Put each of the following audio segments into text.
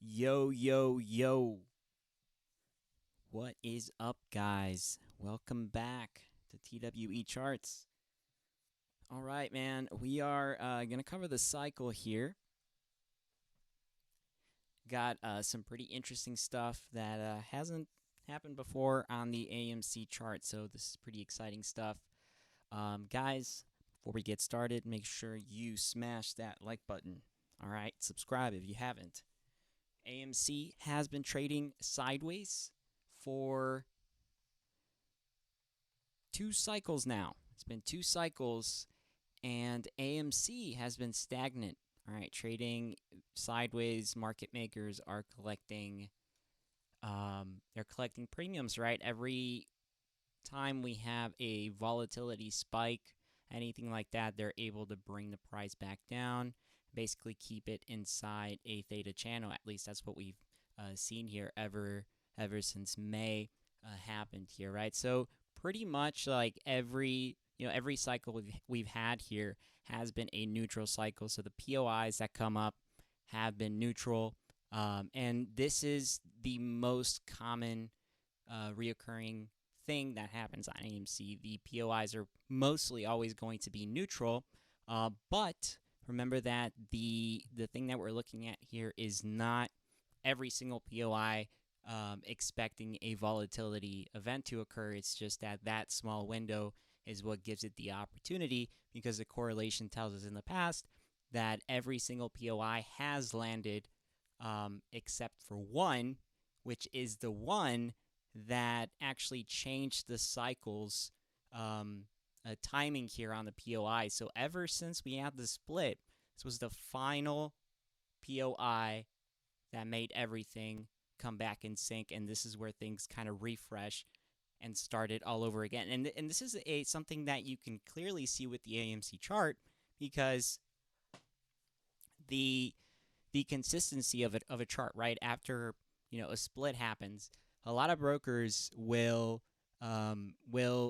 Yo, yo, yo. What is up, guys? Welcome back to TWE Charts. All right, man. We are going to cover the cycle here. Got some pretty interesting stuff that hasn't happened before on the AMC chart, so this is pretty exciting stuff. Guys, before we get started, make sure you smash that like button. All right, subscribe if you haven't. AMC has been trading sideways for 2 cycles now. It's been 2 cycles, and AMC has been stagnant. All right, trading sideways. Market makers are collecting. They're collecting premiums, right? Every time we have a volatility spike, anything like that, they're able to bring the price back down, basically keep it inside a theta channel. At least that's what we've seen here ever since May happened here, right? So pretty much like every cycle we've had here has been a neutral cycle. So the POIs that come up have been neutral, and this is the most common reoccurring thing that happens on AMC. The POIs are mostly always going to be neutral, but remember that the thing that we're looking at here is not every single POI expecting a volatility event to occur. It's just that small window is what gives it the opportunity, because the correlation tells us in the past that every single POI has landed except for one, which is the one that actually changed the cycle's timing here on the POI. So ever since we had the split, this was the final POI that made everything come back in sync, and this is where things kind of refresh and start it all over again. And this is something that you can clearly see with the AMC chart, because the consistency of a chart, right? After a split happens, a lot of brokers will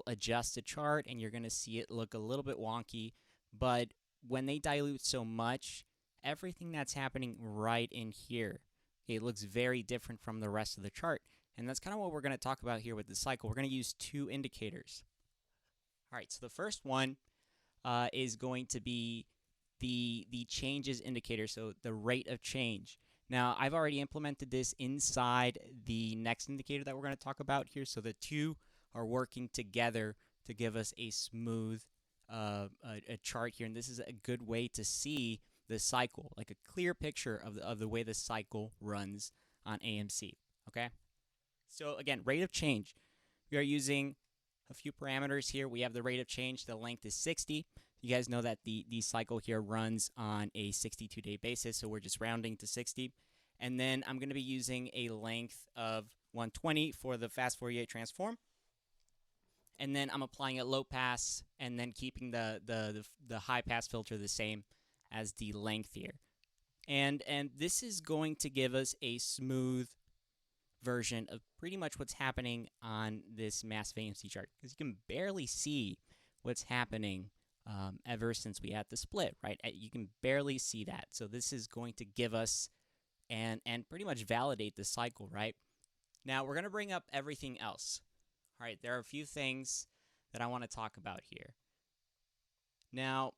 adjust the chart, and you're going to see it look a little bit wonky. But when they dilute so much, everything that's happening right in here, it looks very different from the rest of the chart. And that's kind of what we're going to talk about here with the cycle. We're going to use 2 indicators. All right, so the first one is going to be the changes indicator, so the rate of change. Now, I've already implemented this inside the next indicator that we're going to talk about here, so the 2 are working together to give us a smooth a chart here, and this is a good way to see the cycle, like a clear picture of the way the cycle runs on AMC, okay? So again, rate of change. We are using a few parameters here. We have the rate of change. The length is 60. You guys know that the cycle here runs on a 62-day basis, so we're just rounding to 60. And then I'm going to be using a length of 120 for the fast Fourier transform. And then I'm applying a low pass and then keeping the high pass filter the same as the length here. And this is going to give us a smooth version of pretty much what's happening on this massive AMC chart, because you can barely see what's happening ever since we had the split, right? You can barely see that. So this is going to give us and pretty much validate the cycle, right? Now we're going to bring up everything else. All right, there are a few things that I want to talk about here. Now,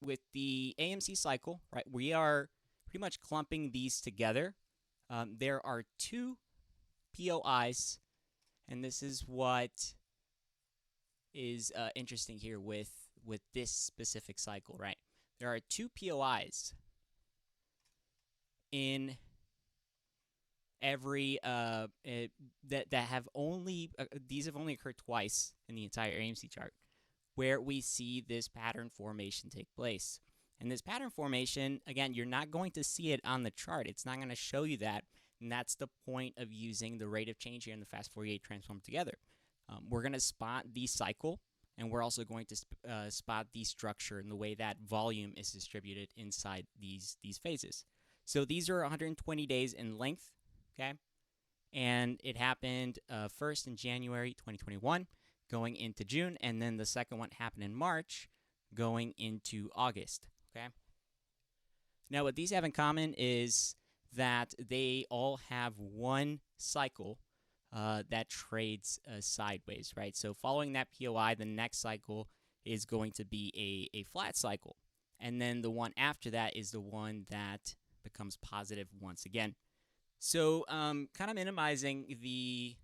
with the AMC cycle, right, we are pretty much clumping these together. There are 2 POIs, and this is what is interesting here with this specific cycle, right? There are 2 POIs in every that have only these have only occurred twice in the entire AMC chart, where we see this pattern formation take place. And this pattern formation, again, you're not going to see it on the chart. It's not going to show you that. And that's the point of using the rate of change here in the fast Fourier transform together. We're going to spot the cycle, and we're also going to spot the structure and the way that volume is distributed inside these phases. So these are 120 days in length, okay? And it happened first in January 2021, going into June, and then the second one happened in March, going into August, okay? Now, what these have in common is that they all have one cycle that trades sideways, right? So following that POI, the next cycle is going to be a flat cycle. And then the one after that is the one that becomes positive once again. So kind of minimizing the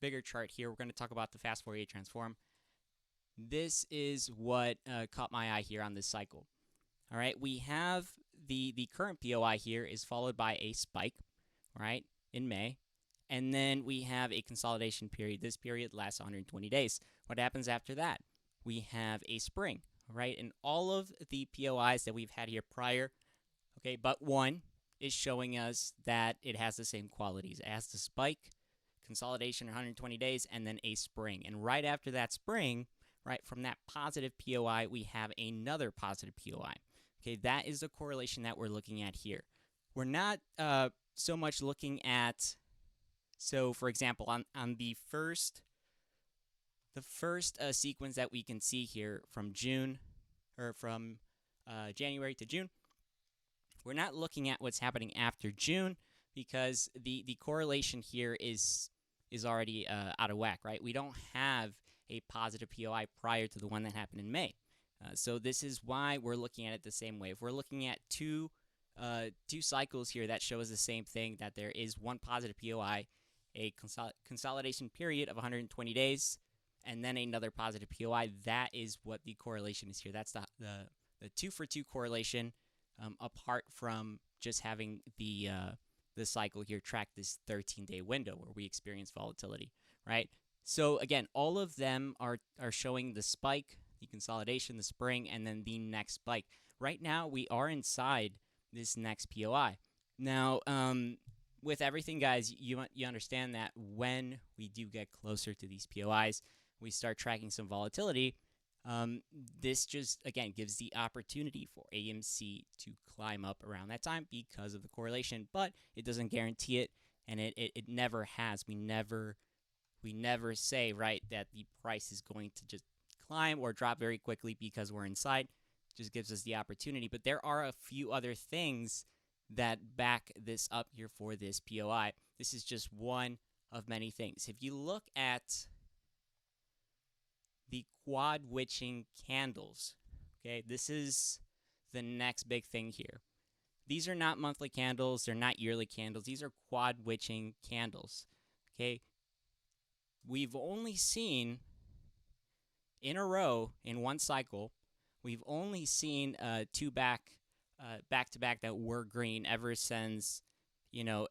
bigger chart here, we're going to talk about the fast Fourier transform. This is what caught my eye here on this cycle. All right, we have the current POI here is followed by a spike, right, in May. And then we have a consolidation period. This period lasts 120 days. What happens after that? We have a spring, right? And all of the POIs that we've had here prior, okay, but one is showing us that it has the same qualities. It has the spike, consolidation 120 days, and then a spring. And right after that spring, right, from that positive POI, we have another positive POI. Okay, that is the correlation that we're looking at here. We're not so much looking at, so for example, on the first sequence that we can see here from June, or from January to June, we're not looking at what's happening after June because the correlation here is already out of whack, right? We don't have a positive POI prior to the one that happened in May. So this is why we're looking at it the same way. If we're looking at two cycles here that show us the same thing, that there is one positive POI, a consolidation period of 120 days, and then another positive POI, that is what the correlation is here. That's the 2-for-2 correlation, apart from just having the cycle here track this 13-day window where we experience volatility, right? So again, all of them are showing the spike, the consolidation, the spring, and then the next spike. Right now, we are inside this next POI. Now, with everything, guys, you understand that when we do get closer to these POIs, we start tracking some volatility. This just, again, gives the opportunity for AMC to climb up around that time because of the correlation, but it doesn't guarantee it, and it never has. We never say, right, that the price is going to just climb or drop very quickly because we're inside. It just gives us the opportunity. But there are a few other things that back this up here for this POI. This is just one of many things. If you look at the quad witching candles, okay, this is the next big thing here. These are not monthly candles. They're not yearly candles. These are quad witching candles, okay? We've only seen in a row in one cycle, we've only seen two back-to-back that were green ever since,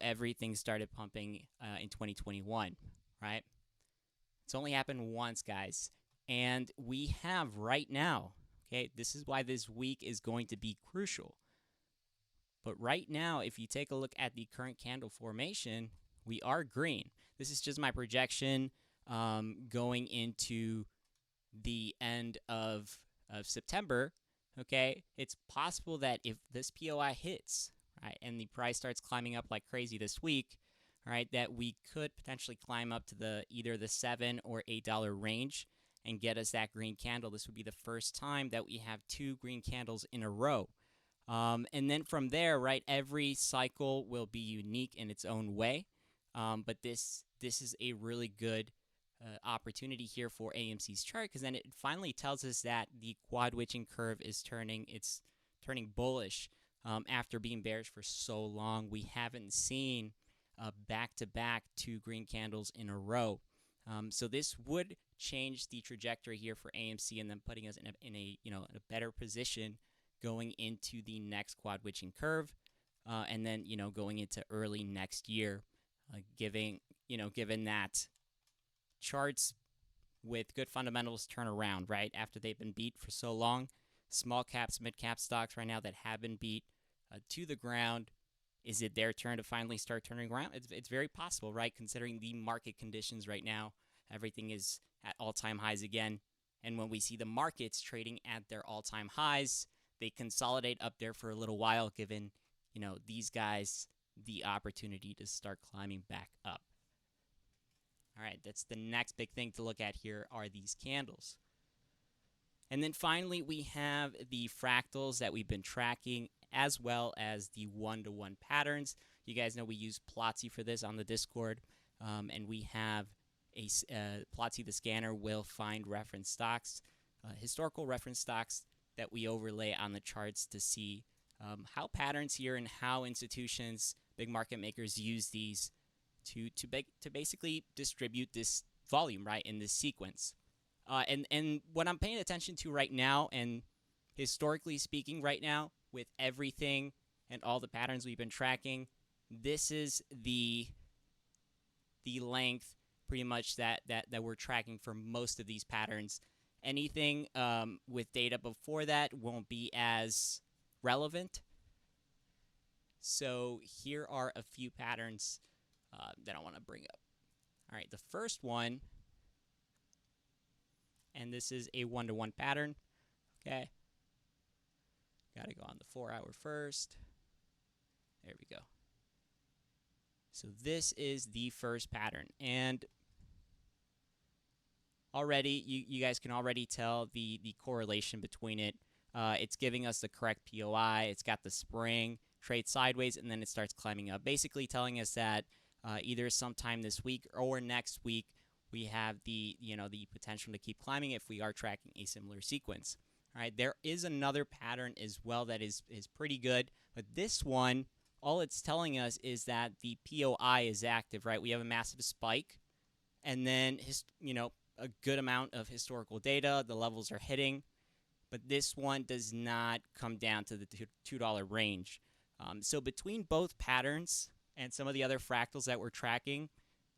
everything started pumping in 2021, right? It's only happened once, guys. And we have right now, okay, this is why this week is going to be crucial. But right now, if you take a look at the current candle formation, we are green. This is just my projection going into the end of September, okay? It's possible that if this POI hits, right, and the price starts climbing up like crazy this week, right, that we could potentially climb up to either the $7 or $8 range and get us that green candle. This would be the first time that we have two green candles in a row. And then from there, right, every cycle will be unique in its own way. But this is a really good opportunity here for AMC's chart, because then it finally tells us that the quad witching curve is turning bullish after being bearish for so long. We haven't seen back-to-back two green candles in a row. So this would change the trajectory here for AMC, and then putting us in a better position going into the next quad witching curve, and then going into early next year, given that charts with good fundamentals turn around right after they've been beat for so long. Small caps, mid cap stocks right now that have been beat to the ground. Is it their turn to finally start turning around? It's very possible, right? Considering the market conditions right now, everything is at all-time highs again. And when we see the markets trading at their all-time highs, they consolidate up there for a little while, giving these guys the opportunity to start climbing back up. All right, that's the next big thing to look at here are these candles. And then finally, we have the fractals that we've been tracking as well as the one-to-one patterns. You guys know we use Plotzy for this on the Discord, and we have a Plotzy the scanner will find reference stocks, historical reference stocks that we overlay on the charts to see how patterns here and how institutions, big market makers use these to basically distribute this volume, right, in this sequence. And what I'm paying attention to right now, and historically speaking right now, with everything and all the patterns we've been tracking, this is the length pretty much that we're tracking for most of these patterns. Anything with data before that won't be as relevant. So here are a few patterns that I want to bring up. All right, the first one, and this is a one-to-one pattern. Okay, got to go on the 4-hour first. There we go. So this is the first pattern, and already you guys can already tell the correlation between it. It's giving us the correct POI. It's got the spring, trade sideways, and then it starts climbing up, basically telling us that either sometime this week or next week we have the potential to keep climbing if we are tracking a similar sequence. All right, there is another pattern as well that is pretty good, but this one, all it's telling us is that the POI is active, right? We have a massive spike, and then a good amount of historical data. The levels are hitting, but this one does not come down to the $2 range. So between both patterns and some of the other fractals that we're tracking,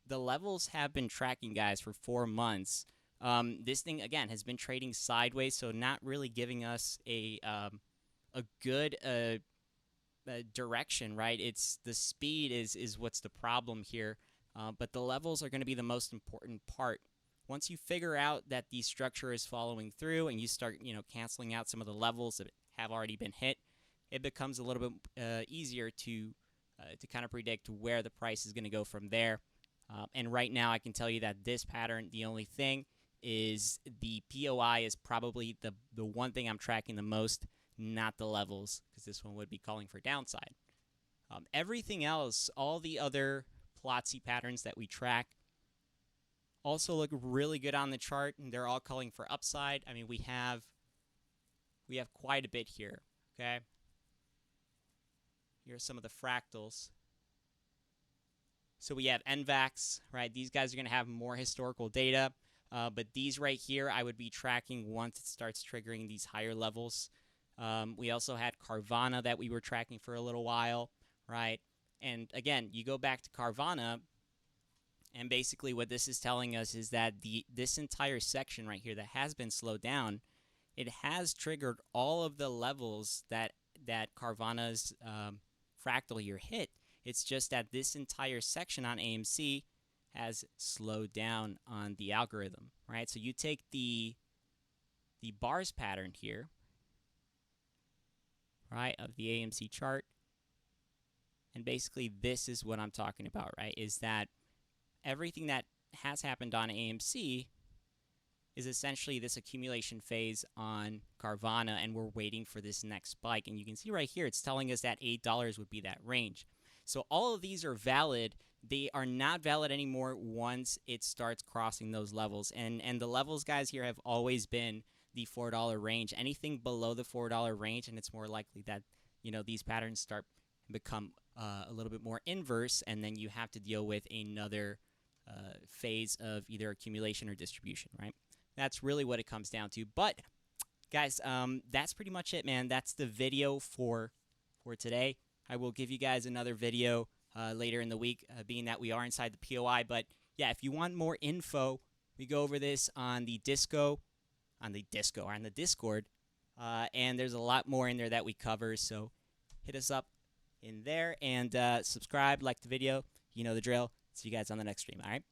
the levels have been tracking, guys, for 4 months. This thing, again, has been trading sideways, so not really giving us a good direction, right? It's the speed is what's the problem here, but the levels are going to be the most important part. Once you figure out that the structure is following through and you start, canceling out some of the levels that have already been hit, it becomes a little bit easier to kind of predict where the price is going to go from there. And right now, I can tell you that this pattern, the only thing is the POI is probably the one thing I'm tracking the most, not the levels, because this one would be calling for downside. Everything else, all the other Plotzy patterns that we track, also look really good on the chart, and they're all calling for upside. I mean, we have quite a bit here, okay? Here are some of the fractals. So we have NVAX, right? These guys are going to have more historical data, but these right here I would be tracking once it starts triggering these higher levels. We also had Carvana that we were tracking for a little while, right? And again, you go back to Carvana, and basically what this is telling us is that this entire section right here that has been slowed down, it has triggered all of the levels that Carvana's fractal here hit. It's just that this entire section on AMC has slowed down on the algorithm, right? So you take the bars pattern here, right, of the AMC chart, and basically this is what I'm talking about, right, is that everything that has happened on AMC is essentially this accumulation phase on Carvana, and we're waiting for this next spike. And you can see right here, it's telling us that $8 would be that range. So all of these are valid. They are not valid anymore once it starts crossing those levels. And the levels, guys, here have always been the $4 range. Anything below the $4 range, and it's more likely that, these patterns start become a little bit more inverse, and then you have to deal with another phase of either accumulation or distribution, right? That's really what it comes down to. But guys, that's pretty much it, man. That's the video for today. I will give you guys another video later in the week, being that we are inside the POI. But yeah, if you want more info, we go over this on the Discord, and there's a lot more in there that we cover. So hit us up in there and subscribe, like the video. You know the drill. See you guys on the next stream. All right.